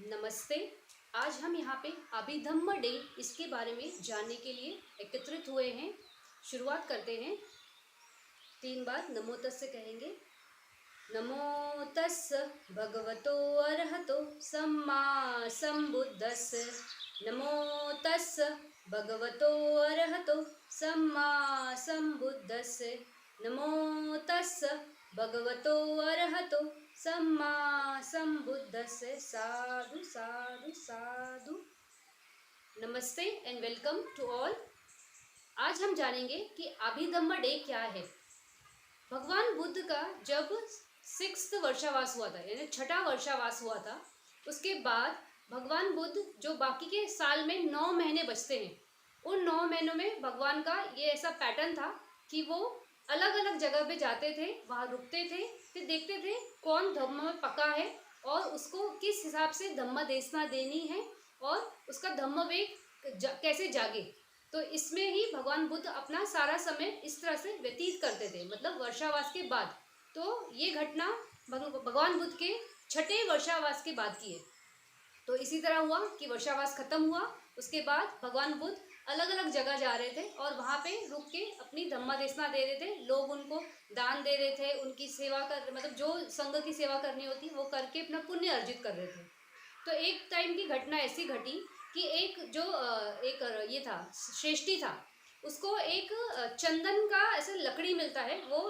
नमस्ते। आज हम यहाँ पे अभिधम्म डे इसके बारे में जानने के लिए एकत्रित हुए हैं। शुरुआत करते हैं। 3 बार नमो तस्से कहेंगे। नमो तस्स भगवतो अरहतो सम्मा संबुद्धस्स। नमो तस्स भगवतो अरहतो सम्मा संबुद्धस्स। नमो तस्स भगवतो अरहतो सम्मा संबुद्धस्स। साधु साधु साधु। नमस्ते एंड वेलकम टू ऑल। आज हम जानेंगे कि अभिधम्म डे क्या है। भगवान बुद्ध का जब 6th वर्षावास हुआ था, यानी 6ठा वर्षावास हुआ था, उसके बाद भगवान बुद्ध जो बाकी के साल में 9 महीने बचते हैं, उन 9 महीनों में भगवान का ये ऐसा पैटर्न था कि वो अलग अलग जगह पे जाते थे, वहाँ रुकते थे, फिर देखते थे कौन धम्म में पका है और उसको किस हिसाब से धम्म देशना देनी है और उसका धम्म वेग कैसे जागे। तो इसमें ही भगवान बुद्ध अपना सारा समय इस तरह से व्यतीत करते थे, मतलब वर्षावास के बाद। तो ये घटना भगवान बुद्ध के 6ठे वर्षावास के बाद की है। तो इसी तरह हुआ कि वर्षावास खत्म हुआ, उसके बाद भगवान बुद्ध अलग अलग जगह जा रहे थे और वहाँ पे रुक के अपनी धम्मा देशना दे रहे थे। लोग उनको दान दे रहे थे, उनकी सेवा कर, मतलब जो संघ की सेवा करनी होती वो करके अपना पुण्य अर्जित कर रहे थे। तो एक टाइम की घटना ऐसी घटी कि एक ये था, श्रेष्ठी था, उसको एक चंदन का ऐसे लकड़ी मिलता है। वो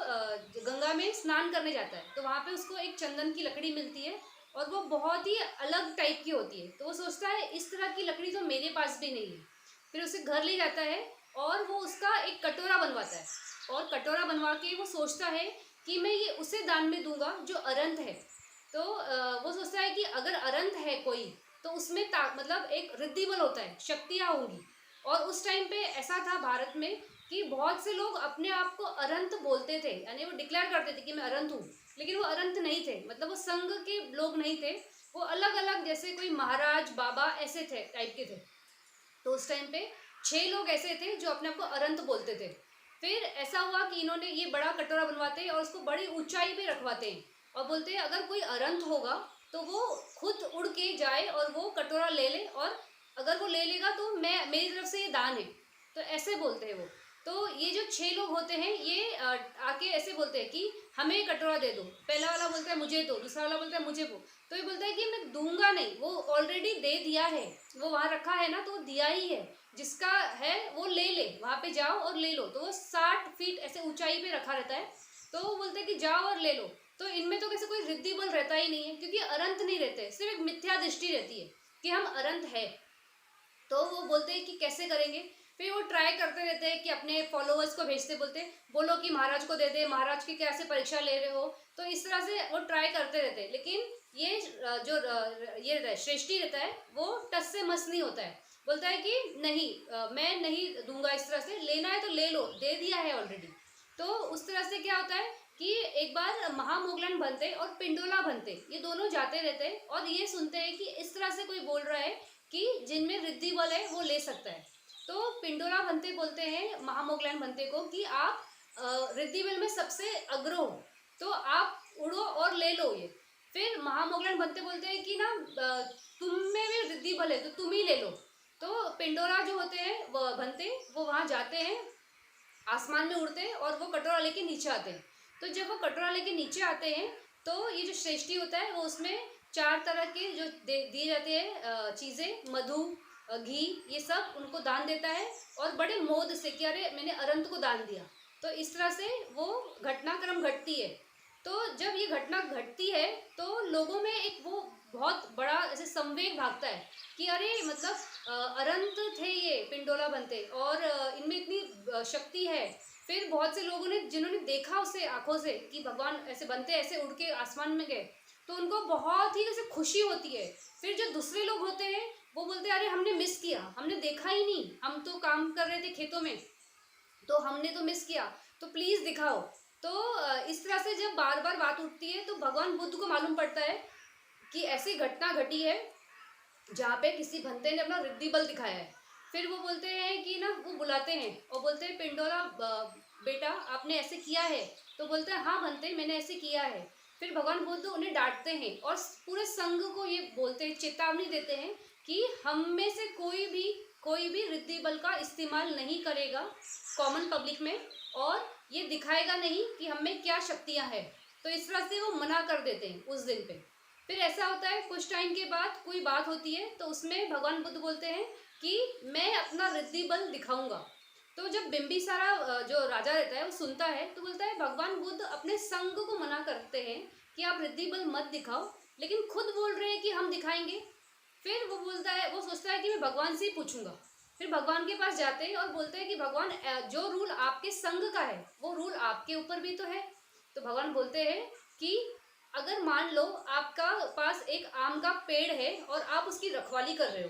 गंगा में स्नान करने जाता है, तो वहाँ पे उसको एक चंदन की लकड़ी मिलती है और वो बहुत ही अलग टाइप की होती है। तो वो सोचता है इस तरह की लकड़ी तो मेरे पास भी नहीं है। फिर उसे घर ले जाता है और वो उसका एक कटोरा बनवाता है और कटोरा बनवा के वो सोचता है कि मैं ये उसे दान में दूंगा जो अरंत है। तो वो सोचता है कि अगर अरंत है कोई तो उसमें मतलब एक रिद्धि बल होता है, शक्तियाँ होंगी। और उस टाइम पे ऐसा था भारत में कि बहुत से लोग अपने आप को अरंत बोलते थे, यानी वो डिक्लेयर करते थे कि मैं अरंत हूँ, लेकिन वो अरंत नहीं थे, मतलब वो संघ के लोग नहीं थे। वो अलग अलग, जैसे कोई महाराज बाबा ऐसे थे टाइप के थे। तो उस टाइम पे 6 लोग ऐसे थे जो अपने आप को अरंत बोलते थे। फिर ऐसा हुआ कि इन्होंने ये बड़ा कटोरा बनवाते हैं और उसको बड़ी ऊंचाई पे रखवाते हैं और बोलते हैं अगर कोई अरंत होगा तो वो खुद उड़ के जाए और वो कटोरा ले ले, और अगर वो ले लेगा तो मैं मेरी तरफ से ये दान है। तो ऐसे बोलते हैं वो। तो ये जो 6 लोग होते हैं ये आके ऐसे बोलते हैं कि हमें कटोरा दे दो। पहला वाला बोलता है मुझे दो, दूसरा वाला बोलता है मुझे वो। तो ये बोलता है कि मैं दूंगा नहीं, वो ऑलरेडी दे दिया है, वो वहाँ रखा है ना, तो दिया ही है। जिसका है वो ले ले, वहाँ पे जाओ और ले लो। तो वो 60 फीट ऐसे ऊंचाई पे रखा रहता है। तो वो बोलते हैं कि जाओ और ले लो। तो इनमें तो कैसे कोई रिद्धि बल रहता ही नहीं है, क्योंकि अरंत नहीं रहते, सिर्फ एक मिथ्या दृष्टि रहती है कि हम अरंत है। तो वो बोलते हैं कि कैसे करेंगे। फिर वो ट्राई करते रहते हैं कि अपने फॉलोअर्स को भेजते, बोलते बोलो कि महाराज को दे दे, महाराज की कैसे परीक्षा ले रहे हो। तो इस तरह से वो ट्राई करते रहते हैं, लेकिन ये ये श्रेष्ठी रहता है वो टस से मस नहीं होता है। बोलता है कि नहीं, मैं नहीं दूंगा, इस तरह से लेना है तो ले लो, दे दिया है ऑलरेडी। तो उस तरह से क्या होता है कि एक बार महामोगलन बनते और पिंडोला बनते, ये दोनों जाते रहते हैं और ये सुनते हैं कि इस तरह से कोई बोल रहा है कि जिनमें रिद्धि बल है वो ले सकता है। तो पिंडोला बनते बोलते हैं महामोगलान बनते को कि आप रिद्धि बल में सबसे अग्र हो, तो आप उड़ो और ले लो ये। फिर महामोगलान बनते बोलते हैं कि ना तुम में भी रिद्धि बल है तो तुम ही ले लो। तो पिंडोला जो होते हैं वो बनते, वो वहाँ जाते हैं, आसमान में उड़ते हैं और वो कटोरा लेके नीचे आते हैं। तो जब वो कटोरा लेके नीचे आते हैं तो ये जो श्रेष्ठी होता है वो उसमें 4 तरह के जो दिए जाते हैं चीज़ें, मधु, घी, ये सब उनको दान देता है और बड़े मोद से कि अरे मैंने अरंत को दान दिया। तो इस तरह से वो घटनाक्रम घटती है। तो जब ये घटना घटती है तो लोगों में एक वो बहुत बड़ा ऐसे संवेग भागता है कि अरे मतलब अरंत थे ये पिंडोला बनते और इनमें इतनी शक्ति है। फिर बहुत से लोगों ने, जिन्होंने देखा उसे आंखों से कि भगवान ऐसे बनते ऐसे उड़ के आसमान में गए, तो उनको बहुत ही ऐसे खुशी होती है। फिर जो दूसरे लोग होते हैं वो बोलते हैं अरे हमने मिस किया, हमने देखा ही नहीं, हम तो काम कर रहे थे खेतों में, तो हमने तो मिस किया, तो प्लीज़ दिखाओ। तो इस तरह से जब बार बार बात उठती है तो भगवान बुद्ध को मालूम पड़ता है कि ऐसी घटना घटी है जहाँ पे किसी भंते ने अपना रिद्धि बल दिखाया है। फिर वो बोलते हैं कि ना, वो बुलाते हैं और बोलते हैं पिंडोला बेटा आपने ऐसे किया है। तो बोलते हैं हाँ भंते मैंने ऐसे किया है। फिर भगवान बुद्ध उन्हें डांटते हैं और पूरे संघ को ये बोलते हैं, चेतावनी देते हैं कि हम में से कोई भी रिद्धि बल का इस्तेमाल नहीं करेगा कॉमन पब्लिक में, और ये दिखाएगा नहीं कि हम में क्या शक्तियां हैं। तो इस तरह से वो मना कर देते हैं उस दिन पे। फिर ऐसा होता है कुछ टाइम के बाद कोई बात होती है, तो उसमें भगवान बुद्ध बोलते हैं कि मैं अपना रिद्धि बल दिखाऊंगा। तो जब बिम्बिसारा जो राजा रहता है वो सुनता है, तो बोलता है भगवान बुद्ध अपने संग को मना करते हैं कि आप रिद्धि बल मत दिखाओ, लेकिन खुद बोल रहे हैं कि हम दिखाएंगे। फिर वो बोलता है, वो सोचता है कि मैं भगवान से ही पूछूंगा। फिर भगवान के पास जाते हैं और बोलते हैं कि भगवान जो रूल आपके संग का है वो रूल आपके ऊपर भी तो है। तो भगवान बोलते हैं कि अगर मान लो आपका पास एक आम का पेड़ है और आप उसकी रखवाली कर रहे हो,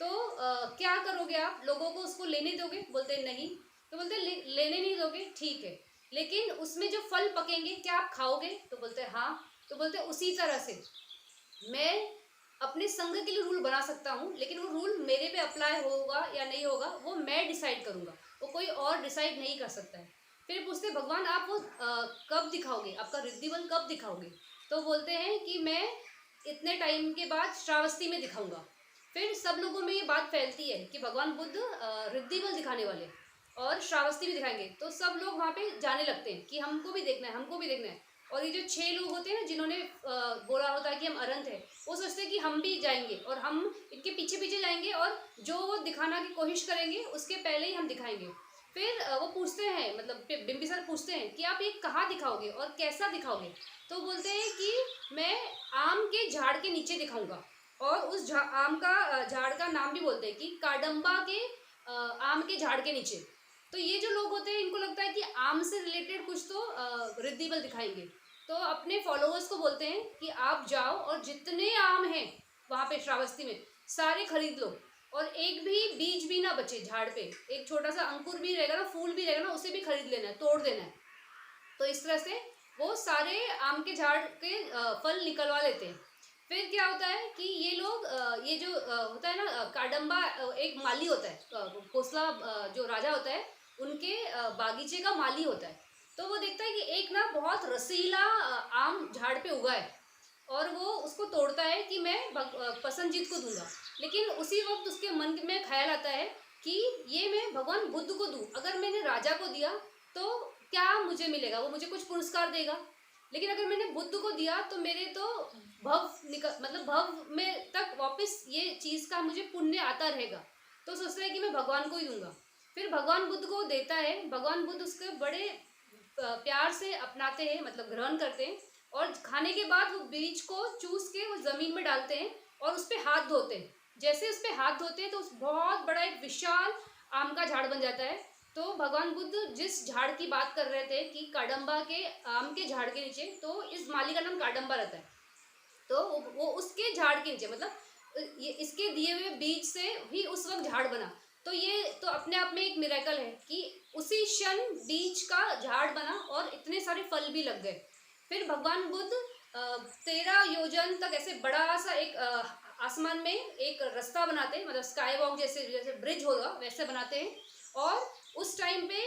तो क्या करोगे आप? लोगों को उसको लेने दोगे? बोलते नहीं। तो बोलते लेने नहीं दोगे, ठीक है, लेकिन उसमें जो फल पकेंगे क्या आप खाओगे? तो बोलते हाँ। तो बोलते उसी तरह से मैं अपने संघ के लिए रूल बना सकता हूँ, लेकिन वो रूल मेरे पे अप्लाई होगा या नहीं होगा वो मैं डिसाइड करूँगा, वो कोई और डिसाइड नहीं कर सकता है। फिर पूछते भगवान आप वो कब दिखाओगे, आपका रिद्धि बल कब दिखाओगे? तो बोलते हैं कि मैं इतने टाइम के बाद श्रावस्ती में दिखाऊंगा। फिर सब लोगों में ये बात फैलती है कि भगवान बुद्ध रिद्धि बल दिखाने वाले और श्रावस्ती भी दिखाएंगे। तो सब लोग वहाँ पे जाने लगते हैं कि हमको भी देखना है, हमको भी देखना है। और ये जो 6 लोग होते हैं ना जिन्होंने बोला होता है कि हम अरंत है, वो सोचते हैं कि हम भी जाएंगे और हम इनके पीछे पीछे जाएंगे और जो वो दिखाना की कोशिश करेंगे उसके पहले ही हम दिखाएंगे। फिर वो पूछते हैं, मतलब बिम्बिसार पूछते हैं कि आप ये कहाँ दिखाओगे और कैसा दिखाओगे? तो बोलते हैं कि मैं आम के झाड़ के नीचे दिखाऊंगा, और उस आम का झाड़ का नाम भी बोलते हैं कि काडम्बा के आम के झाड़ के नीचे। तो ये जो लोग होते हैं इनको लगता है कि आम से रिलेटेड कुछ तो रिद्धि बल दिखाएंगे। तो अपने फॉलोअर्स को बोलते हैं कि आप जाओ और जितने आम हैं वहाँ पे श्रावस्ती में सारे खरीद लो, और एक भी बीज भी ना बचे झाड़ पे, एक छोटा सा अंकुर भी रहेगा ना, फूल भी रहेगा ना, उसे भी खरीद लेना है, तोड़ देना है। तो इस तरह से वो सारे आम के झाड़ के फल निकलवा लेते हैं। फिर क्या होता है कि ये लोग ये जो होता है ना काडम्बा, एक माली होता है, खोसला जो राजा होता है उनके बागीचे का माली होता है। तो वो देखता है कि एक ना बहुत रसीला आम झाड़ पे उगा है, और वो उसको तोड़ता है कि मैं पसंदजीत को दूंगा। लेकिन उसी वक्त उसके मन में ख्याल आता है कि ये मैं भगवान बुद्ध को दूं, अगर मैंने राजा को दिया तो क्या मुझे मिलेगा? वो मुझे कुछ पुरस्कार देगा। लेकिन अगर मैंने बुद्ध को दिया तो मेरे तो मतलब भव में तक वापस ये चीज़ का मुझे पुण्य आता रहेगा। तो सोचता है कि मैं भगवान को ही दूंगा। फिर भगवान बुद्ध को देता है, भगवान बुद्ध उसके बड़े प्यार से अपनाते हैं, मतलब ग्रहण करते हैं, और खाने के बाद वो बीज को चूस के वो ज़मीन में डालते हैं और उस पर हाथ धोते हैं। जैसे उस पर हाथ धोते हैं तो उस बहुत बड़ा एक विशाल आम का झाड़ बन जाता है। तो भगवान बुद्ध जिस झाड़ की बात कर रहे थे कि काडम्बा के आम के झाड़ के नीचे, तो इस माली का नाम काडम्बा रहता है, तो वो उसके झाड़ के नीचे, मतलब ये इसके दिए हुए बीज से ही उस वक्त झाड़ बना। तो ये तो अपने आप में एक मिरेकल है कि उसी क्षण बीज का झाड़ बना और इतने सारे फल भी लग गए। फिर भगवान बुद्ध 13 योजन तक ऐसे बड़ा सा एक आसमान में एक रास्ता बनाते हैं, मतलब स्काई वॉक जैसे जैसे ब्रिज होगा वैसे बनाते हैं। और उस टाइम पे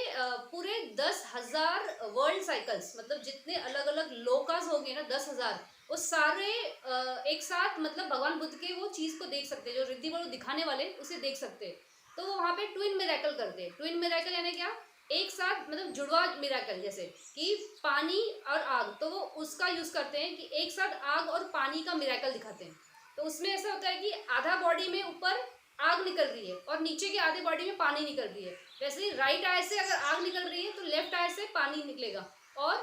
पूरे 10,000 वर्ल्ड साइकिल्स, मतलब जितने अलग अलग लोकास हो गए ना 10,000, वो सारे एक साथ, मतलब भगवान बुद्ध के वो चीज़ को देख सकते हैं, जो रिद्धि बल दिखाने वाले उसे देख सकते हैं। तो वो वहाँ पे ट्विन मिरेकल करते हैं। ट्विन मिरेकल यानी क्या? एक साथ, मतलब जुड़वा मिरेकल, जैसे कि पानी और आग, तो वो उसका यूज़ करते हैं कि एक साथ आग और पानी का मिरेकल दिखाते हैं। तो उसमें ऐसा होता है कि आधा बॉडी में ऊपर आग निकल रही है और नीचे के आधे बॉडी में पानी निकल रही है। वैसे ही राइट आई से अगर आग निकल रही है तो लेफ्ट आई से पानी निकलेगा, और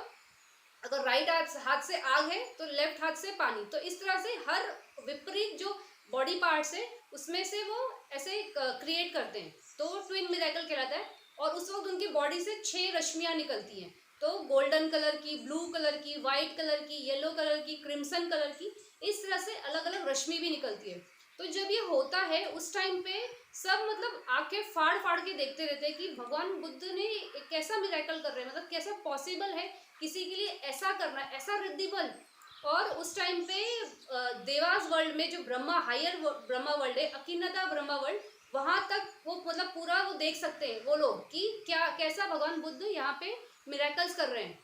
अगर राइट हाथ से आग है तो लेफ्ट हाथ से पानी। तो इस तरह से हर विपरीत जो बॉडी पार्ट्स है उसमें से वो ऐसे क्रिएट करते हैं, तो ट्विन मिरेकल कहलाता है। और उस वक्त उनकी बॉडी से 6 रश्मियाँ निकलती हैं, तो गोल्डन कलर की, ब्लू कलर की, वाइट कलर की, येलो कलर की, क्रिम्सन कलर की, इस तरह से अलग अलग रश्मि भी निकलती है। तो जब ये होता है उस टाइम पे सब, मतलब आंखें फाड़ फाड़ के देखते रहते हैं कि भगवान बुद्ध ने कैसा मिरेकल कर रहे हैं, मतलब कैसा पॉसिबल है किसी के लिए ऐसा करना, ऐसा रिद्धि बल। और उस टाइम पे देवास वर्ल्ड में जो ब्रह्मा, हायर ब्रह्मा वर्ल्ड है, अकिन्नता ब्रह्मा वर्ल्ड, वहाँ तक वो, मतलब पूरा वो देख सकते हैं वो लोग कि क्या कैसा भगवान बुद्ध यहाँ पे मिरेकल्स कर रहे हैं।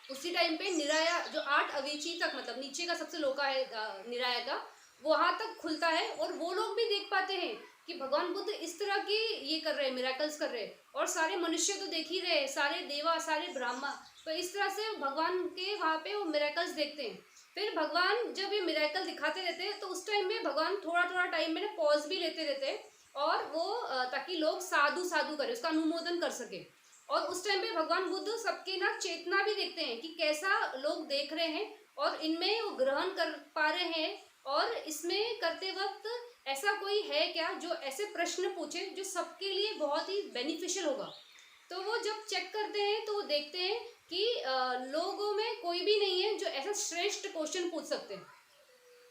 उसी टाइम पे निराया जो 8 अवीची तक, मतलब नीचे का सबसे लोका है निराया का, वहां तक खुलता है और वो लोग भी देख पाते हैं कि भगवान बुद्ध इस तरह की ये कर रहे हैं, मिराकल्स कर रहे हैं, और सारे मनुष्य तो देख ही रहे हैं, सारे देवा, सारे ब्राह्मण, तो इस तरह से भगवान के वहाँ पे वो मिराकल्स देखते हैं। फिर भगवान जब ये मिराकल दिखाते रहते हैं तो उस टाइम में भगवान थोड़ा थोड़ा टाइम में ना पॉज भी लेते रहते हैं, और वो ताकि लोग साधु साधु करें, उसका अनुमोदन कर सके। और उस टाइम पे भगवान बुद्ध सबके ना चेतना भी देखते हैं कि कैसा लोग देख रहे हैं और इनमें वो ग्रहण कर पा रहे हैं, और इसमें करते वक्त ऐसा कोई है क्या जो ऐसे प्रश्न पूछे जो सबके लिए बहुत ही बेनिफिशियल होगा। तो वो जब चेक करते हैं तो वो देखते हैं कि लोगों में कोई भी नहीं है जो ऐसा श्रेष्ठ क्वेश्चन पूछ सकते हैं।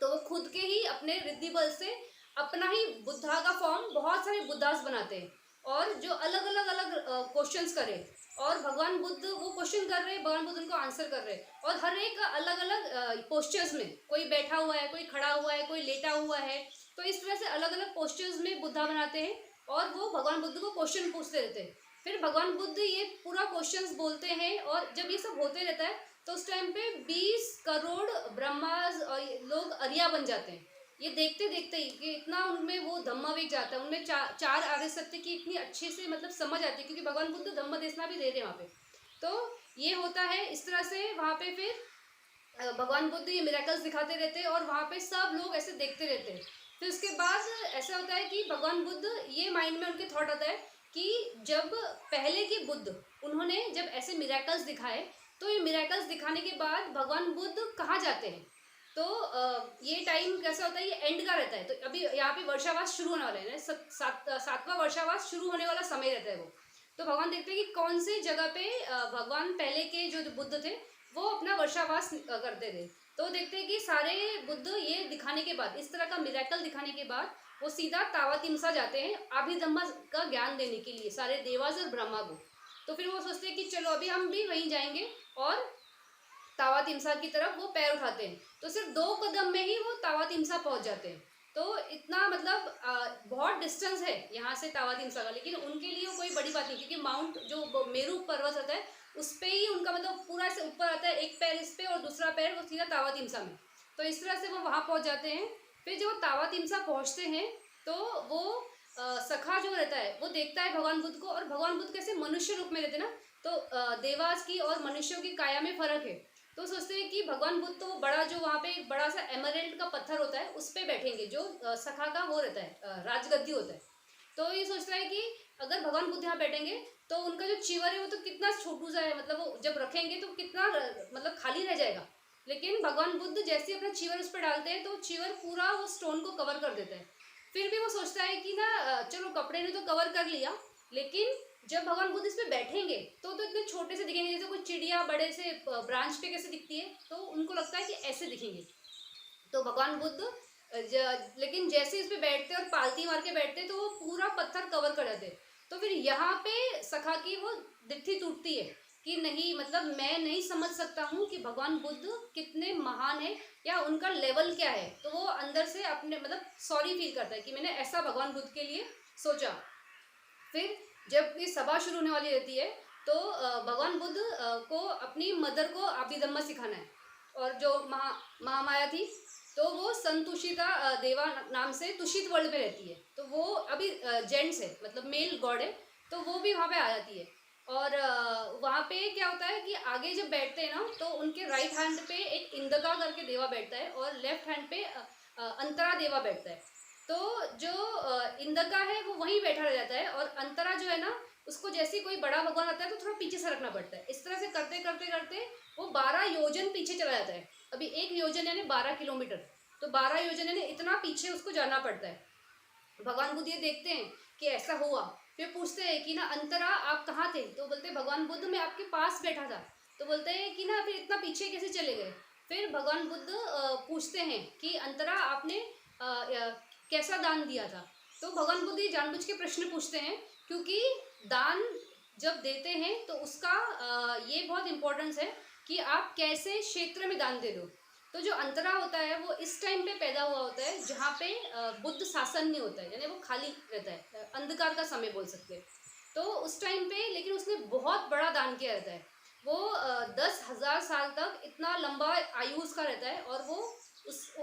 तो वो खुद के ही अपने रिद्धि बल से अपना ही बुद्धा का फॉर्म बहुत सारे बुद्धास बनाते हैं, और जो अलग अलग अलग क्वेश्चंस करे, और भगवान बुद्ध वो क्वेश्चन कर रहे हैं, भगवान बुद्ध उनको आंसर कर रहे हैं, और हर एक अलग अलग पोस्चर्स में, कोई बैठा हुआ है, कोई खड़ा हुआ है, कोई लेटा हुआ है, तो इस तरह से अलग अलग पोस्चर्स में बुद्धा बनाते हैं, और वो भगवान बुद्ध को क्वेश्चन पूछते रहते हैं। फिर भगवान बुद्ध ये पूरा क्वेश्चंस बोलते हैं, और जब ये सब होते रहता है तो उस टाइम पे 20 करोड़ ब्रह्मास और लोग अरिया बन जाते हैं, ये देखते देखते ही कि इतना उनमें वो धम्मावेग जाता है, उनमें चार आर्य सत्य की इतनी अच्छे से मतलब समझ आती है, क्योंकि भगवान बुद्ध धम्म देशना भी दे रहे हैं वहाँ पे। तो ये होता है इस तरह से वहाँ पे। फिर भगवान बुद्ध ये मिरेकल्स दिखाते रहते हैं, और वहाँ पे सब लोग ऐसे देखते रहते हैं। फिर उसके बाद ऐसा होता है कि भगवान बुद्ध ये माइंड में उनके थॉट आता है कि जब पहले के बुद्ध उन्होंने जब ऐसे मिरेकल्स दिखाए, तो ये मिरेकल्स दिखाने के बाद भगवान बुद्ध कहाँ जाते हैं। तो ये टाइम कैसा होता है, ये एंड का रहता है। तो अभी यहाँ पे वर्षावास शुरू होने वाला है ना, सातवां वर्षावास शुरू होने वाला समय रहता है वो। तो भगवान देखते हैं कि कौन सी जगह पे भगवान पहले के जो बुद्ध थे वो अपना वर्षावास करते थे। तो देखते हैं कि सारे बुद्ध ये दिखाने के बाद, इस तरह का मिरेकल दिखाने के बाद, वो सीधा तावातिमसा जाते हैं अभिधम्मा का ज्ञान देने के लिए सारे देवास और ब्रह्मा को। तो फिर वो सोचते हैं कि चलो अभी हम भी वहीं जाएंगे, और तावातिमसा की तरफ वो पैर उठाते हैं, तो सिर्फ 2 कदम में ही वो तावातिमसा पहुंच जाते हैं। तो इतना मतलब बहुत डिस्टेंस है यहाँ से तावातिमसा का, लेकिन उनके लिए वो कोई बड़ी बात नहीं, क्योंकि माउंट जो मेरू पर्वत होता है उस पर ही उनका मतलब पूरा से ऊपर आता है, एक पैर इस पे और दूसरा पैर वो सीधा तावातिमसा में। तो इस तरह से वो वहाँ पहुँच जाते हैं। फिर जब वो तावातिमसा पहुँचते हैं तो वो सखा जो रहता है वो देखता है भगवान बुद्ध को, और भगवान बुद्ध कैसे मनुष्य रूप में रहते ना, तो देवास की और मनुष्यों की काया में फर्क है। तो सोचते हैं कि भगवान बुद्ध तो बड़ा जो वहाँ पे एक बड़ा सा एमरल्ड का पत्थर होता है उस पर बैठेंगे, जो सखा का वो रहता है, राजगद्दी होता है। तो ये सोचता है कि अगर भगवान बुद्ध यहाँ बैठेंगे तो उनका जो चिवर है वो तो कितना छोटू सा है, मतलब वो जब रखेंगे तो कितना मतलब खाली रह जाएगा। लेकिन भगवान बुद्ध जैसे ही अपना चिवर उस पर डालते हैं तो चिवर पूरा वो स्टोन को कवर कर देता है। फिर भी वो सोचता है कि ना चलो कपड़े ने तो कवर कर लिया, लेकिन जब भगवान बुद्ध इस पे बैठेंगे तो इतने छोटे से दिखेंगे, जैसे कोई चिड़िया बड़े से ब्रांच पे कैसे दिखती है, तो उनको लगता है कि ऐसे दिखेंगे। तो भगवान बुद्ध लेकिन जैसे इस पे बैठते और पालती मार के बैठते तो वो पूरा पत्थर कवर कर देते। तो फिर यहाँ पे सखा की वो दिट्ठी टूटती है कि नहीं, मतलब मैं नहीं समझ सकता हूँ कि भगवान बुद्ध कितने महान है या उनका लेवल क्या है। तो वो अंदर से अपने मतलब सॉरी फील करता है कि मैंने ऐसा भगवान बुद्ध के लिए सोचा। फिर जब ये सभा शुरू होने वाली रहती है तो भगवान बुद्ध को अपनी मदर को अभिधम्मा सिखाना है, और जो महामाया थी तो वो संतुषिता देवा नाम से तुषित वर्ल्ड में रहती है। तो वो अभी जेंट्स है, मतलब मेल गॉड है, तो वो भी वहाँ पे आ जाती है। और वहाँ पे क्या होता है कि आगे जब बैठते हैं ना तो उनके राइट हैंड पे एक इंदका करके देवा बैठता है, और लेफ्ट हैंड पे अंतरा देवा बैठता है। तो जो इंदका है वो वहीं बैठा रह जाता है, और अंतरा जो है ना उसको जैसे कोई बड़ा भगवान आता है तो थोड़ा पीछे सरकना पड़ता है। इस तरह से करते करते करते वो 12 योजन पीछे चला जाता है। अभी 1 योजन यानी 12 किलोमीटर, तो 12 योजन यानी इतना पीछे उसको जाना पड़ता है। भगवान बुद्ध ये देखते हैं कि ऐसा हुआ, फिर पूछते हैं कि ना अंतरा आप कहाँ थे, तो बोलते हैं भगवान बुद्ध मैं आपके पास बैठा था। तो बोलते हैं कि ना फिर इतना पीछे कैसे चले गए। फिर भगवान बुद्ध पूछते हैं कि अंतरा आपने कैसा दान दिया था। तो भगवान बुद्ध ये जानबूझ के प्रश्न पूछते हैं, क्योंकि दान जब देते हैं तो उसका ये बहुत इम्पोर्टेंस है कि आप कैसे क्षेत्र में दान दे दो। तो जो अंतरा होता है वो इस टाइम पे पैदा हुआ होता है जहाँ पे बुद्ध शासन नहीं होता है, यानी वो खाली रहता है, अंधकार का समय बोल सकते हैं। तो उस टाइम पे लेकिन उसने बहुत बड़ा दान किया रहता है। वो 10,000 साल तक इतना लंबा आयु उसका रहता है, और वो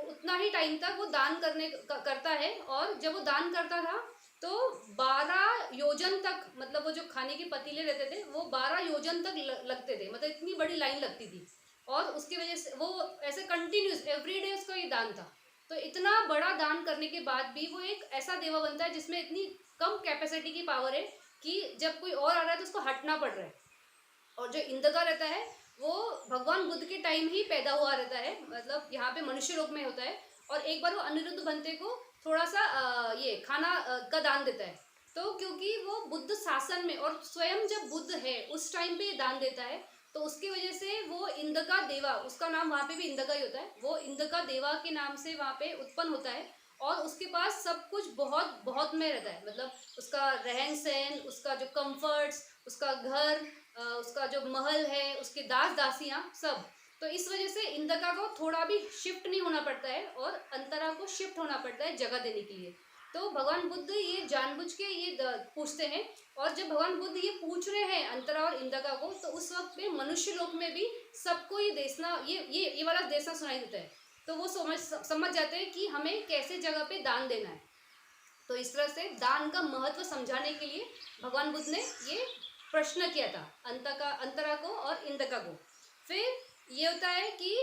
उतना ही टाइम तक वो दान करता है। और जब वो दान करता था तो 12 योजन तक, मतलब वो जो खाने के पतीले रहते थे वो 12 योजन तक लगते थे, मतलब इतनी बड़ी लाइन लगती थी। और उसकी वजह से वो ऐसे कंटिन्यूस एवरीडे उसका ये दान था। तो इतना बड़ा दान करने के बाद भी वो एक ऐसा देवा बनता है जिसमें इतनी कम कैपेसिटी की पावर है कि जब कोई और आ रहा है तो उसको हटना पड़ रहा है। और जो इंदका रहता है वो भगवान बुद्ध के टाइम ही पैदा हुआ रहता है, मतलब यहाँ पे मनुष्य लोक में होता है। और एक बार वो अनिरुद्ध बनते को थोड़ा सा ये खाना का दान देता है। तो क्योंकि वो बुद्ध शासन में, और स्वयं जब बुद्ध है उस टाइम पे दान देता है, तो उसकी वजह से वो इंदका देवा, उसका नाम वहाँ पे भी इंदका ही होता है, वो इंदका देवा के नाम से वहाँ पे उत्पन्न होता है। और उसके पास सब कुछ बहुत बहुत में रहता है, मतलब उसका रहन सहन, उसका जो कंफर्ट्स, उसका घर, उसका जो महल है, उसके दास दासियाँ सब। तो इस वजह से इंदका को थोड़ा भी शिफ्ट नहीं होना पड़ता है और अंतरा को शिफ्ट होना पड़ता है जगह देने के लिए। तो भगवान बुद्ध ये जानबूझ के ये पूछते हैं। और जब भगवान बुद्ध ये पूछ रहे हैं अंतरा और इंदका को, तो उस वक्त में मनुष्य लोक में भी सबको ये देशना, ये वाला देशना सुनाई देता है। तो वो समझ जाते हैं कि हमें कैसे जगह पे दान देना है। तो इस तरह से दान का महत्व समझाने के लिए भगवान बुद्ध ने ये प्रश्न किया था अंतरा को और इंदका को। फिर ये होता है कि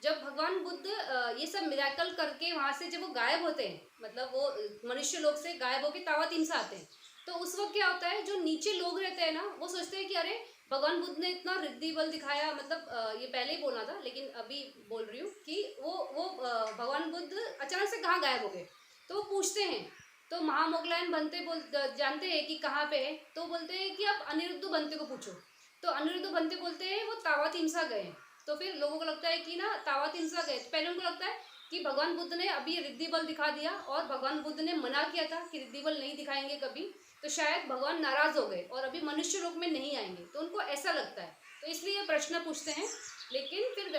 जब भगवान बुद्ध ये सब मिराकल करके वहाँ से जब वो गायब होते हैं, मतलब वो मनुष्य लोग से गायब होके तावातिमसा आते हैं, तो उस वक्त क्या होता है, जो नीचे लोग रहते हैं ना, वो सोचते हैं कि अरे भगवान बुद्ध ने इतना रिद्धि बल दिखाया, मतलब ये पहले ही बोलना था लेकिन अभी बोल रही हूँ कि वो भगवान बुद्ध अचानक से कहाँ गायब हो गए। तो वो पूछते हैं, तो महामोगलायन बनते जानते हैं कि कहाँ पे है, तो बोलते हैं कि आप अनिरुद्ध बनते को पूछो। तो अनिरुद्ध बनते बोलते हैं वो तावातिमसा गए। तो फिर लोगों को लगता है कि ना तावातिमसा गए, तो पहले उनको लगता है कि भगवान बुद्ध ने अभी रिद्धि बल दिखा दिया, और भगवान बुद्ध ने मना किया था कि रिद्धि बल नहीं दिखाएंगे कभी, तो शायद भगवान नाराज हो गए और अभी मनुष्य लोक में नहीं आएंगे, तो उनको ऐसा लगता है, तो इसलिए प्रश्न पूछते हैं। लेकिन फिर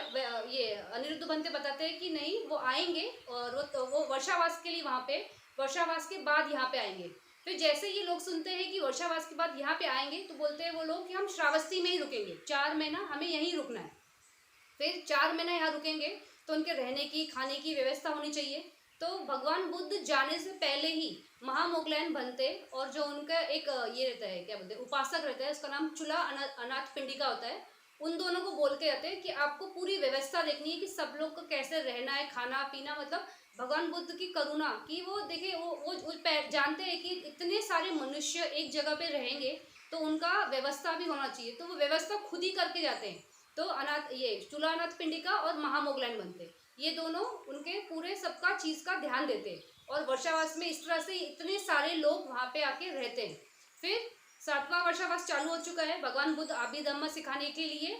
ये अनिरुद्ध बनते बताते हैं कि नहीं, वो आएंगे, और वो वर्षावास के लिए वहाँ पे, वर्षावास के बाद यहाँ पे आएंगे। फिर जैसे ये लोग सुनते हैं कि वर्षावास के बाद यहाँ पे आएंगे, तो बोलते हैं वो लोग कि हम श्रावस्ती में ही रुकेंगे, 4 महीना हमें यहीं रुकना है। फिर 4 महीना यहाँ रुकेंगे तो उनके रहने की खाने की व्यवस्था होनी चाहिए। तो भगवान बुद्ध जाने से पहले ही महामोगलायन बनते, और जो उनका एक ये रहता है, क्या बोलते हैं, उपासक रहता है, उसका नाम चूल्हा अनाथ पिंडिका होता है, उन दोनों को बोल के जाते हैं कि आपको पूरी व्यवस्था देखनी है कि सब लोग को कैसे रहना है, खाना पीना, मतलब भगवान बुद्ध की करुणा कि वो देखे, वो जानते हैं कि इतने सारे मनुष्य एक जगह पे रहेंगे तो उनका व्यवस्था भी होना चाहिए, तो वो व्यवस्था खुद ही करके जाते हैं। तो अनाथ, ये चूल्हा अनाथ पिंडिका और महामोगलायन बनते, ये दोनों उनके पूरे सबका चीज़ का ध्यान देते हैं। और वर्षावास में इस तरह से इतने सारे लोग वहाँ पे आके रहते हैं। फिर 7वां वर्षावास चालू हो चुका है, भगवान बुद्ध अभिधम्म सिखाने के लिए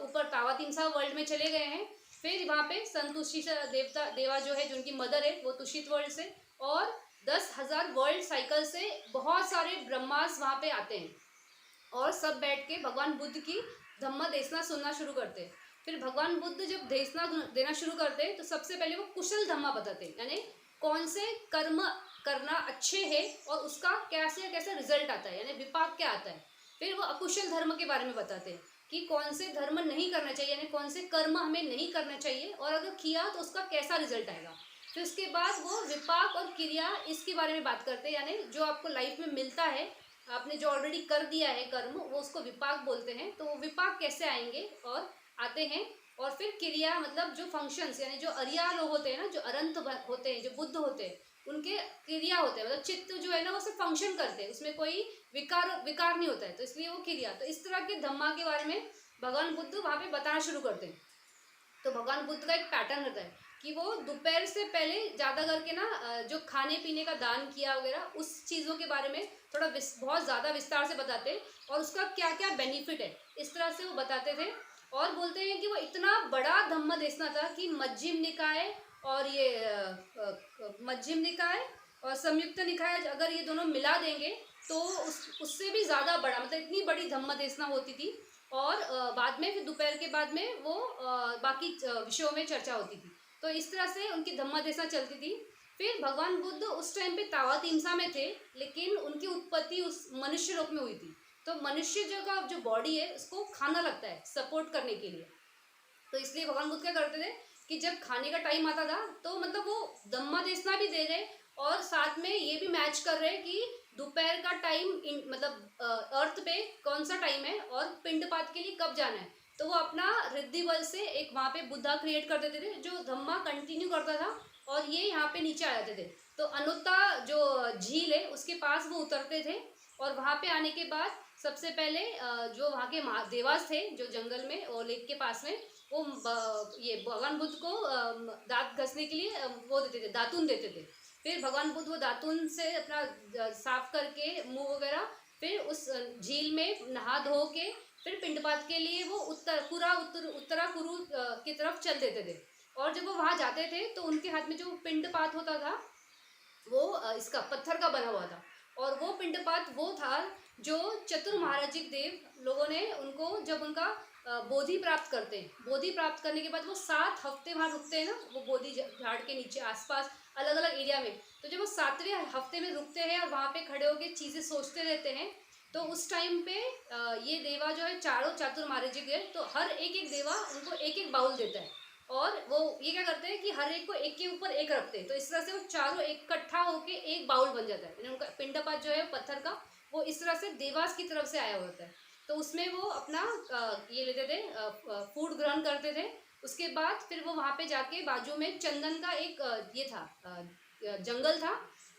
ऊपर तावातिमसा वर्ल्ड में चले गए हैं। फिर वहाँ पे संतुष्टि देवा जो है, जो उनकी मदर है, वो तुषित वर्ल्ड से, और 10,000 वर्ल्ड साइकिल से बहुत सारे ब्रह्मास वहाँ पे आते हैं, और सब बैठ के भगवान बुद्ध की धम्म देशना सुनना शुरू करते हैं। फिर भगवान बुद्ध जब देशना देना शुरू करते हैं तो सबसे पहले वो कुशल धम्मा बताते हैं, यानी कौन से कर्म करना अच्छे है और उसका कैसे कैसे रिजल्ट आता है, यानी विपाक क्या आता है। फिर वो अकुशल धर्म के बारे में बताते हैं कि कौन से धर्म नहीं करना चाहिए, यानी कौन से कर्म हमें नहीं करना चाहिए, और अगर किया तो उसका कैसा रिजल्ट आएगा। फिर उसके बाद वो विपाक और क्रिया, इसके बारे में बात करते हैं, यानी जो आपको लाइफ में मिलता है, आपने जो ऑलरेडी कर दिया है कर्म, वो उसको विपाक बोलते हैं। तो वो विपाक कैसे आएंगे और आते हैं। और फिर क्रिया, मतलब जो फंक्शंस, यानी जो अरिया लोग होते हैं ना, जो अरंत होते हैं, जो बुद्ध होते हैं, उनके क्रिया होते हैं, मतलब चित्त जो है ना वो सिर्फ फंक्शन करते हैं, उसमें कोई विकार नहीं होता है, तो इसलिए वो क्रिया। तो इस तरह के धम्मा के बारे में भगवान बुद्ध वहाँ पे बताना शुरू करते हैं। तो भगवान बुद्ध का एक पैटर्न रहता है कि वो दोपहर से पहले ज़्यादा करके ना जो खाने पीने का दान किया वगैरह उस चीज़ों के बारे में थोड़ा बहुत ज़्यादा विस्तार से बताते हैं, और उसका क्या क्या बेनिफिट है, इस तरह से वो बताते थे। और बोलते हैं कि वो इतना बड़ा धम्म देशना था कि मध्यम निकाय और ये मध्यम निकाय और संयुक्त निकाय, अगर ये दोनों मिला देंगे तो उससे भी ज़्यादा बड़ा, मतलब इतनी बड़ी धम्म देशना होती थी। और बाद में फिर दोपहर के बाद में वो बाकी विषयों में चर्चा होती थी। तो इस तरह से उनकी धम्म देशना चलती थी। फिर भगवान बुद्ध उस टाइम पे तावातिमसा में थे, लेकिन उनकी उत्पत्ति उस मनुष्य लोक में हुई थी। तो मनुष्य जो बॉडी है उसको खाना लगता है सपोर्ट करने के लिए। तो इसलिए भगवान बुद्ध क्या करते थे कि जब खाने का टाइम आता था तो मतलब वो धम्मा देसना भी दे रहे और साथ में ये भी मैच कर रहे कि दोपहर का टाइम मतलब अर्थ पे कौन सा टाइम है और पिंडपात के लिए कब जाना है। तो वो अपना रिद्धि बल से एक वहाँ पे बुद्धा क्रिएट कर देते थे जो धम्मा कंटिन्यू करता था और ये यहाँ पे नीचे आ जाते थे। तो अनुत्ता जो झील है उसके पास वो उतरते थे और वहाँ पे आने के बाद सबसे पहले जो वहाँ के देवास थे जो जंगल में और लेक के पास में वो ये भगवान बुद्ध को दांत घसने के लिए वो देते थे, दातुन देते थे। फिर भगवान बुद्ध वो दातुन से अपना साफ करके मुंह वगैरह फिर उस झील में नहा धो के फिर पिंडपात के लिए वो उत्तराकुरु की तरफ चल देते थे। और जब वो वहाँ जाते थे तो उनके हाथ में जो पिंडपात होता था वो इसका पत्थर का बना हुआ था और वो पिंडपात वो था जो चतुर महाराजिक देव लोगों ने उनको जब उनका बोधि प्राप्त करते हैं, बोधि प्राप्त करने के बाद वो 7 हफ्ते वहाँ रुकते हैं ना, वो बोधि झाड़ के नीचे आसपास अलग अलग एरिया में। तो जब वो 7वें हफ्ते में रुकते हैं और वहाँ पे खड़े होकर चीज़ें सोचते रहते हैं तो उस टाइम पे ये देवा जो है चारों चातुर महाराजिक है तो हर एक देवा उनको एक एक बाउल देता है और वो ये क्या करते हैं कि हर एक को एक के ऊपर एक रखते हैं। तो इस तरह से वो चारों इकट्ठा होके एक बाउल बन जाता है। यानी उनका पिंडपात जो है पत्थर का वो इस तरह से देवास की तरफ से आया होता है। तो उसमें वो अपना ये लेते थे, फूड ग्रहण करते थे। उसके बाद फिर वो वहाँ पे जाके बाजू में चंदन का एक ये था जंगल था,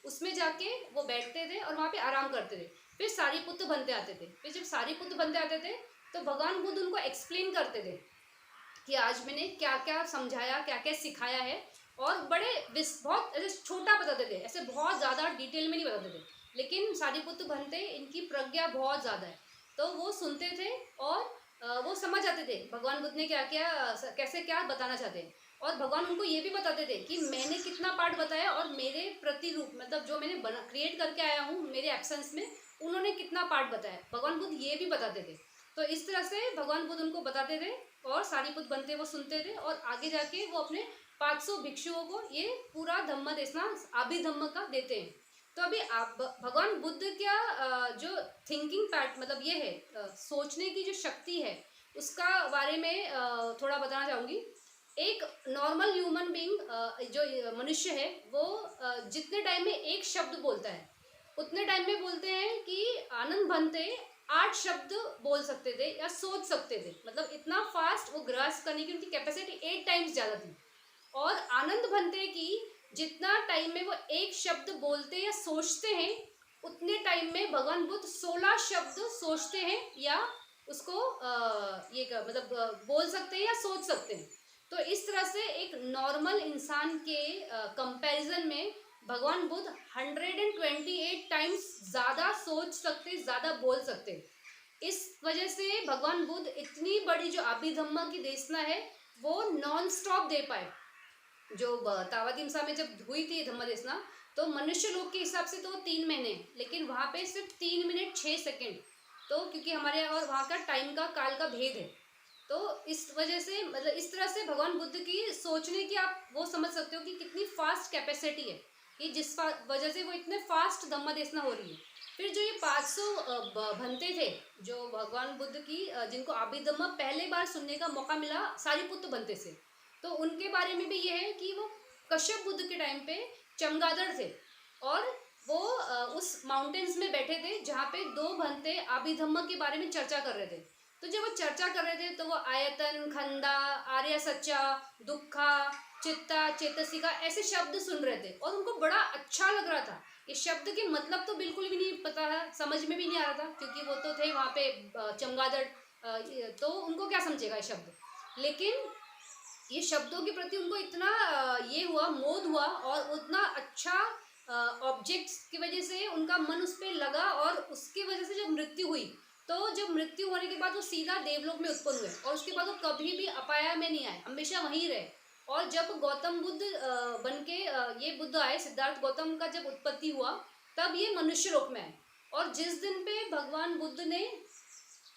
उसमें जाके वो बैठते थे और वहाँ पे आराम करते थे। फिर सारीपुत्र बनते आते थे। फिर जब सारीपुत्र बनते आते थे तो भगवान बुद्ध उनको एक्सप्लेन करते थे कि आज मैंने क्या क्या समझाया, क्या क्या सिखाया है और बड़े बहुत ऐसे छोटा बताते थे, ऐसे बहुत ज़्यादा डिटेल में नहीं बताते थे। लेकिन सारीपुत्र बनते इनकी प्रज्ञा बहुत ज़्यादा है तो वो सुनते थे और वो समझ आते थे भगवान बुद्ध ने क्या क्या कैसे क्या बताना चाहते हैं। और भगवान उनको ये भी बताते थे कि मैंने कितना पार्ट बताया और मेरे प्रतिरूप मतलब जो मैंने क्रिएट करके आया हूँ मेरे एब्सेंस में उन्होंने कितना पार्ट बताया, भगवान बुद्ध ये भी बताते थे। तो इस तरह से भगवान बुद्ध उनको बताते थे और सारीपुत्र बनते वो सुनते थे और आगे जाके वो अपने 500 भिक्षुओं को ये पूरा धम्म देशना अभिधम्म का देते हैं। तो अभी आप भगवान बुद्ध क्या जो थिंकिंग पैट मतलब ये है सोचने की जो शक्ति है उसका बारे में थोड़ा बताना चाहूँगी। एक नॉर्मल ह्यूमन बीइंग जो मनुष्य है वो जितने टाइम में एक शब्द बोलता है उतने टाइम में बोलते हैं कि आनंद भंते 8 शब्द बोल सकते थे या सोच सकते थे। मतलब इतना फास्ट वो ग्रास्प करने की उनकी कैपेसिटी 8 टाइम्स ज़्यादा थी। और आनंद भंते की जितना टाइम में वो एक शब्द बोलते या सोचते हैं उतने टाइम में भगवान बुद्ध 16 शब्द सोचते हैं या उसको मतलब बोल सकते हैं या सोच सकते हैं। तो इस तरह से एक नॉर्मल इंसान के कंपैरिजन में भगवान बुद्ध 128 टाइम्स ज़्यादा सोच सकते, ज़्यादा बोल सकते। इस वजह से भगवान बुद्ध इतनी बड़ी जो अभिधम्मा की देशना है वो नॉन स्टॉप दे पाए। जो तावातिमसा में जब हुई थी धम्म देशना तो मनुष्य लोग के हिसाब से तो 3 महीने, लेकिन वहाँ पे सिर्फ 3 मिनट 6 सेकेंड। तो क्योंकि हमारे और वहाँ का टाइम का काल का भेद है तो इस वजह से मतलब इस तरह से भगवान बुद्ध की सोचने की आप वो समझ सकते हो कि कितनी फास्ट कैपेसिटी है कि जिस वजह से वो इतने फास्ट धम्म देशना हो रही है। फिर जो ये 500 भंते थे जो भगवान बुद्ध की जिनको अभिधम्म पहले बार सुनने का मौका मिला सारीपुत्र भंते से, तो उनके बारे में भी ये है कि वो कश्यप बुद्ध के टाइम पे चमगादड़ थे और वो उस माउंटेन्स में बैठे थे जहाँ पे 2 भंते अभिधम्म के बारे में चर्चा कर रहे थे। तो जब वो चर्चा कर रहे थे तो वो आयतन, खंदा, आर्य सच्चा, दुखा, चित्ता, चेतसिका ऐसे शब्द सुन रहे थे और उनको बड़ा अच्छा लग रहा था। ये शब्द के मतलब तो बिल्कुल भी नहीं पता है, समझ में भी नहीं आ रहा था क्योंकि वो तो थे वहाँ पे चमगादड़, तो उनको क्या समझेगा ये शब्द। लेकिन ये शब्दों के प्रति उनको इतना ये हुआ, मोद हुआ और उतना अच्छा ऑब्जेक्ट्स की वजह से उनका मन उस पर लगा और उसकी वजह से जब मृत्यु हुई तो जब मृत्यु होने के बाद वो सीधा देवलोक में उत्पन्न हुए और उसके बाद वो कभी भी अपाया में नहीं आए, हमेशा वहीं रहे। और जब गौतम बुद्ध बन के ये बुद्ध आए, सिद्धार्थ गौतम का जब उत्पत्ति हुआ तब ये मनुष्य लोक में आए। और जिस दिन पे भगवान बुद्ध ने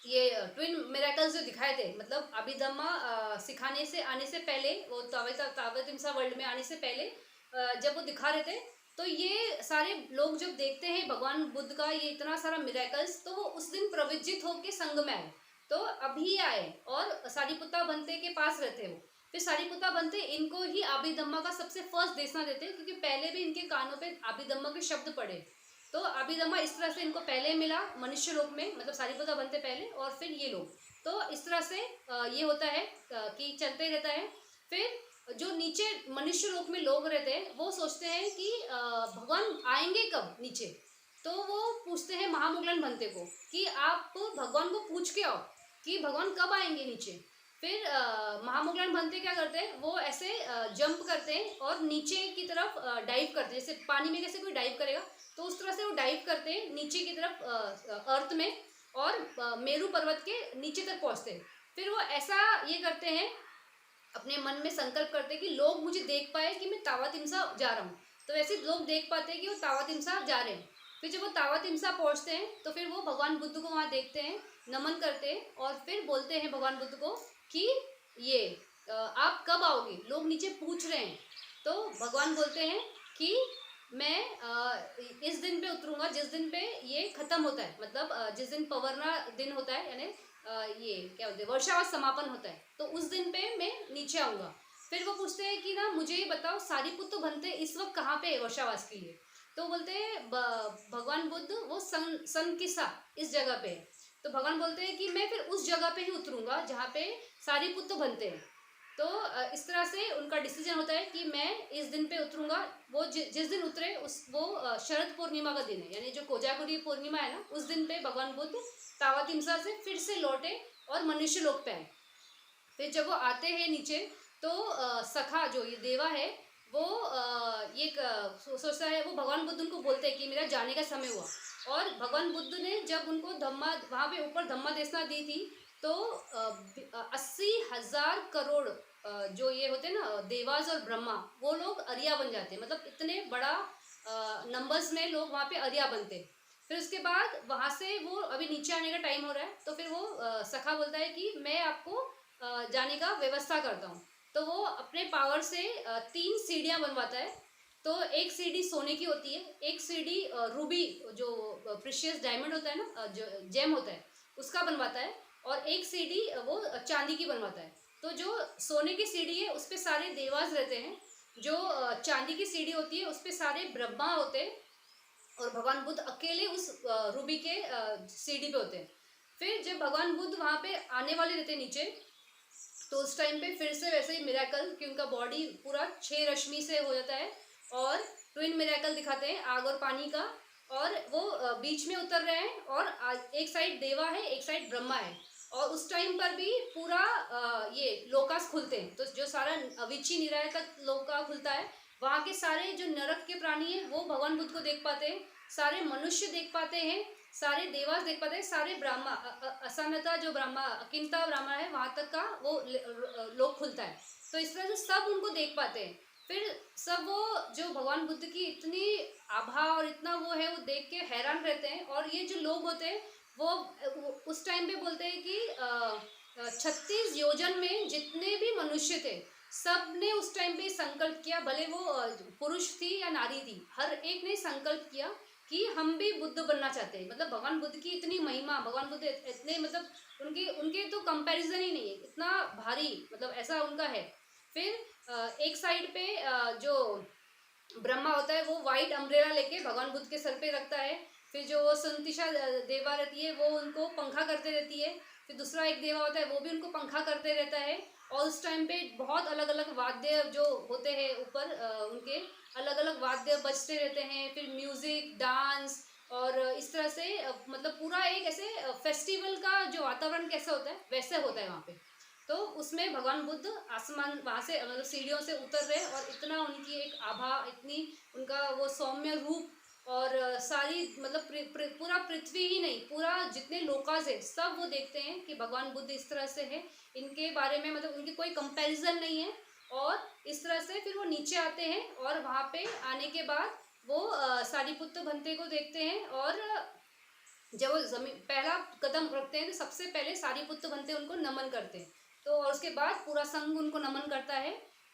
ये ट्विन मिरेकल्स जो दिखाए थे मतलब अभिधम्मा सिखाने से आने से पहले वो तावतिमसा वर्ल्ड में आने से पहले जब वो दिखा रहे थे तो ये सारे लोग जब देखते हैं भगवान बुद्ध का ये इतना सारा मिरेकल्स, तो वो उस दिन प्रवज्जित होकर संघ में आए। तो अभी आए और सारिपुत्ता बनते के पास रहते वो। फिर सारिपुत्ता बनते इनको ही अभिधम्मा का सबसे फर्स्ट देशना देते हैं, क्योंकि पहले भी इनके कानों पे अभिधम्मा के शब्द पड़े। तो अभिधम्मा इस तरह से इनको पहले मिला मनुष्य लोक में, मतलब सारिपुत्ता बनते पहले और फिर ये लोग। तो इस तरह से ये होता है कि चलते रहता है। फिर जो नीचे मनुष्य लोक में लोग रहते हैं वो सोचते हैं कि भगवान आएंगे कब नीचे। तो वो पूछते हैं महामुगलन भंते को कि आप भगवान को पूछ के आओ कि भगवान कब आएंगे नीचे। फिर महामुगलन भंते क्या करते हैं, वो ऐसे जंप करते हैं और नीचे की तरफ डाइव करते हैं, जैसे पानी में कैसे कोई डाइव करेगा, तो उस तरह से वो डाइव करते हैं नीचे की तरफ अर्थ में, और मेरू पर्वत के नीचे तक पहुंचते हैं। फिर वो ऐसा ये करते हैं, अपने मन में संकल्प करते हैं कि लोग मुझे देख पाए कि मैं तावा तिमसा जा रहा हूँ। तो वैसे लोग देख पाते हैं कि वो तावा तिमसा जा रहे हैं। फिर जब वो तावा तिमसा पहुँचते हैं तो फिर वो भगवान बुद्ध को वहाँ देखते हैं, नमन करते हैं और फिर बोलते हैं भगवान बुद्ध को कि ये आप कब आओगे, लोग नीचे पूछ रहे हैं। तो भगवान बोलते हैं कि मैं इस दिन पे उतरूंगा जिस दिन पे ये खत्म होता है, मतलब जिस दिन पवरना दिन होता है, यानी ये क्या बोलते हैं वर्षावास समापन होता है, तो उस दिन पे मैं नीचे आऊँगा। फिर वो पूछते हैं कि ना मुझे ये बताओ सारिपुत्र बनते इस वक्त कहाँ पे है वर्षावास के लिए। तो बोलते हैं भगवान बुद्ध वो सनकिसा इस जगह पे है। तो भगवान बोलते हैं कि मैं फिर उस जगह पे ही उतरूंगा जहाँ पे सारिपुत्र बनते हैं। तो इस तरह से उनका डिसीजन होता है कि मैं इस दिन पे उतरूंगा। वो जिस दिन उतरे वो शरद पूर्णिमा का दिन है, यानी जो कोजागुरी पूर्णिमा है ना, उस दिन पे भगवान बुद्ध तावा तिमसा से फिर से लौटे और मनुष्य लोक पे आए। फिर जब वो आते हैं नीचे तो सखा जो ये देवा है वो ये सोचता है, वो भगवान बुद्ध उनको बोलते हैं कि मेरा जाने का समय हुआ। और भगवान बुद्ध ने जब उनको धम्मा वहाँ पे ऊपर धम्मा देशना दी थी, तो 80,000 करोड़ जो ये होते हैं ना देवास और ब्रह्मा, वो अर्या बन जाते हैं, मतलब इतने बड़ा नंबर्स में लोग वहाँ पे अर्या बनते हैं। फिर उसके बाद वहाँ से वो अभी नीचे आने का टाइम हो रहा है, तो फिर वो सखा बोलता है कि मैं आपको जाने का व्यवस्था करता हूँ। तो वो अपने पावर से 3 सीढ़ियाँ बनवाता है। तो एक सीढ़ी सोने की होती है, एक सीढ़ी रूबी जो प्रीशियस डायमंड होता है ना, जो जेम होता है उसका बनवाता है, और एक सीढ़ी वो चांदी की बनवाता है। तो जो सोने की सीढ़ी है उस पर सारे देवास रहते हैं, जो चांदी की सीढ़ी होती है उस पर सारे ब्रह्मा होते हैं, और भगवान बुद्ध अकेले उस रूबी के सीढ़ी पे होते हैं। फिर जब भगवान बुद्ध वहाँ पे आने वाले रहते हैं नीचे, तो उस टाइम पे फिर से वैसे ही मिरेकल कि उनका बॉडी पूरा 6 रश्मि से हो जाता है, और ट्विन मिरेकल दिखाते हैं आग और पानी का, और वो बीच में उतर रहे हैं, और एक साइड देवा है एक साइड ब्रह्मा है। और उस टाइम पर भी पूरा ये लोकास खुलते हैं, तो जो सारा अविची निराय तक लोका खुलता है, वहाँ के सारे जो नरक के प्राणी हैं वो भगवान बुद्ध को देख पाते हैं, सारे मनुष्य देख पाते हैं, सारे देवास देख पाते हैं, सारे ब्राह्मा असन्नता जो ब्राह्मा अकिंता ब्राह्मण है वहाँ तक का वो लोक खुलता है। तो इस तरह से सब उनको देख पाते हैं। फिर सब वो जो भगवान बुद्ध की इतनी आभा और इतना वो है, वो देख के हैरान रहते हैं। और ये जो लोग होते हैं वो उस टाइम पे बोलते हैं कि 36 योजन में जितने भी मनुष्य थे सब ने उस टाइम पे संकल्प किया, भले वो पुरुष थी या नारी थी, हर एक ने संकल्प किया कि हम भी बुद्ध बनना चाहते हैं। मतलब भगवान बुद्ध की इतनी महिमा, भगवान बुद्ध इतने मतलब उनके तो कंपैरिजन ही नहीं है, इतना भारी मतलब ऐसा उनका है। फिर एक साइड पे जो ब्रह्मा होता है वो वाइट अम्ब्रेला लेके भगवान बुद्ध के सर पे रखता है। फिर जो संतिशा देवा रहती है वो उनको पंखा करते रहती है। फिर दूसरा एक देवा होता है वो भी उनको पंखा करते रहता है। और उस टाइम पे बहुत अलग अलग वाद्य जो होते हैं ऊपर उनके अलग अलग वाद्य बजते रहते हैं, फिर म्यूजिक डांस, और इस तरह से मतलब पूरा एक ऐसे फेस्टिवल का जो वातावरण कैसा होता है वैसे होता है वहाँ पे। तो उसमें भगवान बुद्ध आसमान वहाँ से मतलब सीढ़ियों से उतर रहे, और इतना उनकी एक आभा, इतनी उनका वो सौम्य रूप, और सारी मतलब पूरा पृथ्वी ही नहीं, पूरा जितने लोकाज है सब वो देखते हैं कि भगवान बुद्ध इस तरह से है, इनके बारे में मतलब उनकी कोई कंपैरिजन नहीं है। और इस तरह से फिर वो नीचे आते हैं, और वहाँ पे आने के बाद वो सारिपुत्र भंते को देखते हैं, और जब वो जमीन पहला कदम रखते हैं तो सबसे पहले सारिपुत्र भंते उनको नमन करते हैं। तो और उसके बाद पूरा संघ उनको नमन करता है।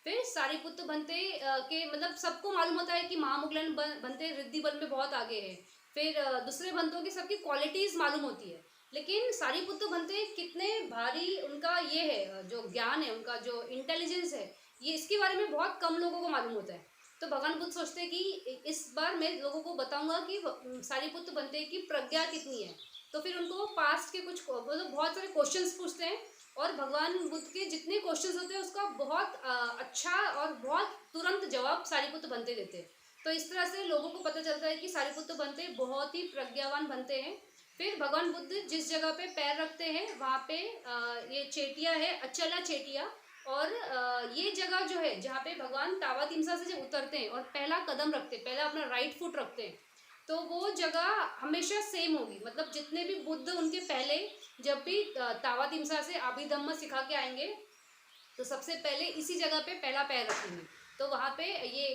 फिर सारिपुत्र भंते के मतलब सबको मालूम होता है कि महामोगलान भंते रिद्धि बल में बहुत आगे है। फिर दूसरे भंतों की सबकी क्वालिटीज मालूम होती है, लेकिन सारिपुत्र भंते कितने भारी उनका ये है, जो ज्ञान है, उनका जो इंटेलिजेंस है, ये इसके बारे में बहुत कम लोगों को मालूम होता है। तो भगवान बुद्ध सोचते हैं कि इस बार मैं लोगों को बताऊंगा कि सारिपुत्र भंते की प्रज्ञा कितनी है। तो फिर उनको पास्ट के कुछ मतलब बहुत सारे क्वेश्चंस पूछते हैं, और भगवान बुद्ध के जितने क्वेश्चंस होते हैं उसका बहुत अच्छा और बहुत तुरंत जवाब सारिपुत्र भंते देते हैं। तो इस तरह से लोगों को पता चलता है कि सारिपुत्र भंते बहुत ही प्रज्ञावान बनते हैं। फिर भगवान बुद्ध जिस जगह पे पैर रखते हैं वहाँ पे ये चेटिया है, अचला चेटिया। और ये जगह जो है जहाँ पे भगवान तावा तिमसा से जब उतरते हैं और पहला कदम रखते हैं, पहला अपना राइट फुट रखते हैं, तो वो जगह हमेशा सेम होगी। मतलब जितने भी बुद्ध उनके पहले जब भी तावा तिमसा से अभिधम्म सिखा के आएंगे तो सबसे पहले इसी जगह पे पहला पैर रखेंगे। तो वहाँ पे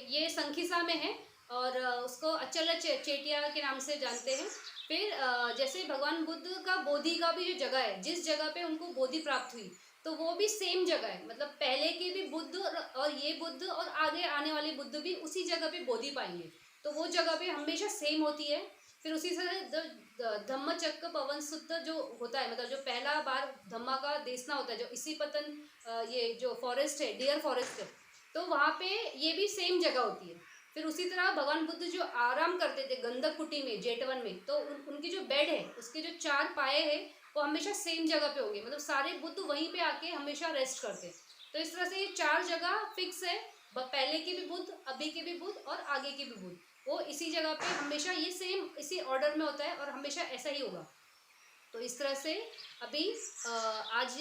ये संखिसा में है और उसको अचल चेटिया के नाम से जानते हैं। फिर जैसे भगवान बुद्ध का बोधि का भी जो जगह है, जिस जगह पे उनको बोधि प्राप्त हुई, तो वो भी सेम जगह है। मतलब पहले के भी बुद्ध और ये बुद्ध और आगे आने वाले बुद्ध भी उसी जगह पे बोधि पाएंगे, तो वो जगह पे हमेशा सेम होती है। फिर उसी से धम्म चक्र पवन सुत्त जो होता है, मतलब जो पहला बार धम्मा का देसना होता है, जो इसी पतन ये जो फॉरेस्ट है, डियर फॉरेस्ट है, तो वहाँ पे ये भी सेम जगह होती है। फिर उसी तरह भगवान बुद्ध जो आराम करते थे गंधक कुटी में, जेठवन में, तो उनकी जो बेड है उसके जो 4 पाए हैं वो हमेशा सेम जगह पे होंगे। मतलब सारे बुद्ध वहीं पे आके हमेशा रेस्ट करते हैं। तो इस तरह से ये 4 जगह फिक्स है, पहले के भी बुद्ध, अभी के भी बुद्ध और आगे के भी बुद्ध, वो इसी जगह पे हमेशा ये सेम इसी ऑर्डर में होता है और हमेशा ऐसा ही होगा। तो इस तरह से अभी आज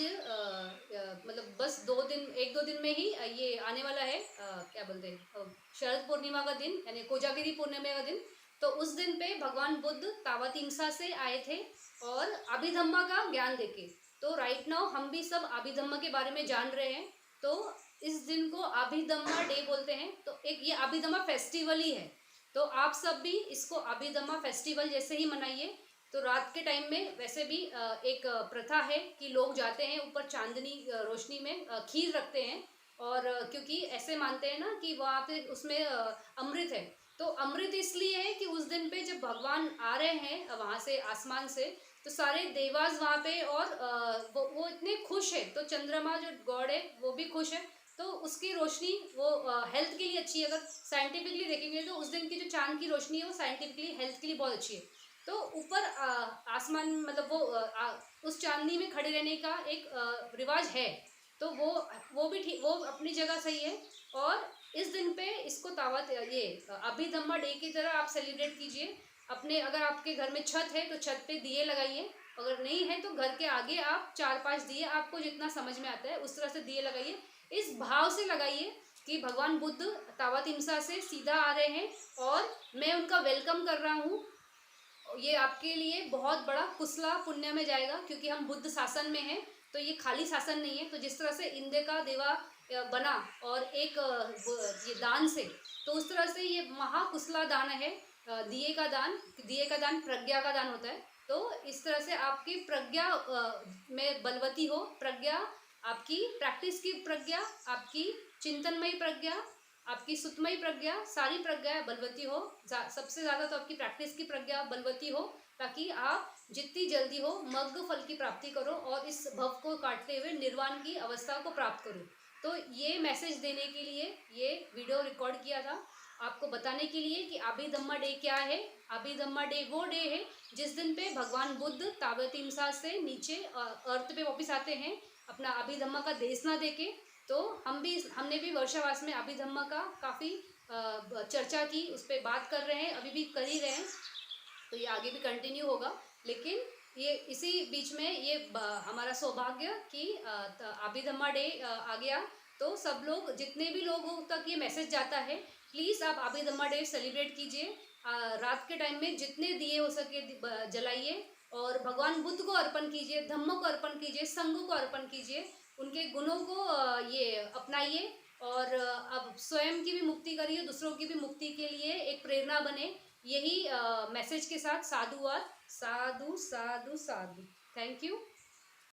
मतलब बस 1-2 दिन में ही ये आने वाला है, क्या बोलते हैं, शरद पूर्णिमा का दिन, यानी कोजागिरी पूर्णिमा का दिन। तो उस दिन पे भगवान बुद्ध तावा तिमसा से आए थे और अभिधम्मा का ज्ञान देके। तो राइट नाउ हम भी सब अभिधम्मा के बारे में जान रहे हैं। तो इस दिन को अभिधम्मा डे बोलते हैं। तो एक ये अभिधम्मा फेस्टिवल ही है, तो आप सब भी इसको अभिधम्मा फेस्टिवल जैसे ही मनाइए। तो रात के टाइम में वैसे भी एक प्रथा है कि लोग जाते हैं ऊपर चांदनी रोशनी में खीर रखते हैं, और क्योंकि ऐसे मानते हैं ना कि वहाँ पे उसमें अमृत है। तो अमृत इसलिए है कि उस दिन पे जब भगवान आ रहे हैं वहाँ से आसमान से, तो सारे देवास वहाँ पे, और वो इतने खुश है। तो चंद्रमा जो गॉड है वो भी खुश है, तो उसकी रोशनी वो हेल्थ के लिए अच्छी है। अगर साइंटिफिकली देखेंगे तो उस दिन की जो चांद की रोशनी है वो साइंटिफिकली हेल्थ के लिए बहुत अच्छी है। तो ऊपर आसमान मतलब उस चांदनी में खड़े रहने का एक रिवाज है। तो वो भी ठीक, वो अपनी जगह सही है। और इस दिन पे इसको तावत ये अभिधम्मा डे की तरह आप सेलिब्रेट कीजिए। अपने अगर आपके घर में छत है तो छत पे दिए लगाइए, अगर नहीं है तो घर के आगे आप 4-5 दिए, आपको जितना समझ में आता है उस तरह से दिए लगाइए। इस भाव से लगाइए कि भगवान बुद्ध तावा तिमसा से सीधा आ रहे हैं और मैं उनका वेलकम कर रहा हूँ। ये आपके लिए बहुत बड़ा कुशला पुण्य में जाएगा, क्योंकि हम बुद्ध शासन में हैं। तो ये खाली शासन नहीं है। तो जिस तरह से इंद्र का देवा बना और एक ये दान से, तो उस तरह से ये महाकुशला दान है, दिए का दान। दिए का दान प्रज्ञा का दान होता है। तो इस तरह से आपकी प्रज्ञा में बलवती हो, प्रज्ञा आपकी प्रैक्टिस की प्रज्ञा, आपकी चिंतनमयी प्रज्ञा, आपकी सुतमयी प्रज्ञा, सारी प्रज्ञा बलवती हो। सबसे ज़्यादा तो आपकी प्रैक्टिस की प्रज्ञा बलवती हो, ताकि आप जितनी जल्दी हो मग्न फल की प्राप्ति करो और इस भव को काटते हुए निर्वाण की अवस्था को प्राप्त करो। तो ये मैसेज देने के लिए ये वीडियो रिकॉर्ड किया था, आपको बताने के लिए कि अभिधम्मा डे क्या है। अभिधम्मा डे वो डे है जिस दिन पे भगवान बुद्ध तावा तिमसा से नीचे अर्थ पे वापस आते हैं अपना अभिधम्मा का देशना देके। तो हमने भी वर्षावास में अभिधम्मा का काफ़ी चर्चा की, उस पर बात कर रहे हैं, अभी भी कर ही रहे हैं। तो ये आगे भी कंटिन्यू होगा। लेकिन ये इसी बीच में ये हमारा सौभाग्य कि अभिधम्मा डे आ गया। तो सब लोग, जितने भी लोगों तक ये मैसेज जाता है, प्लीज़ आप अभिधम्मा डे सेलिब्रेट कीजिए। रात के टाइम में जितने दिए हो सके जलाइए और भगवान बुद्ध को अर्पण कीजिए, धम्म को अर्पण कीजिए, संघ को अर्पण कीजिए, उनके गुणों को ये अपनाइए और अब स्वयं की भी मुक्ति करिए, दूसरों की भी मुक्ति के लिए एक प्रेरणा बने। यही मैसेज के साथ साधुवाद। साधु साधु साधु। Thank you.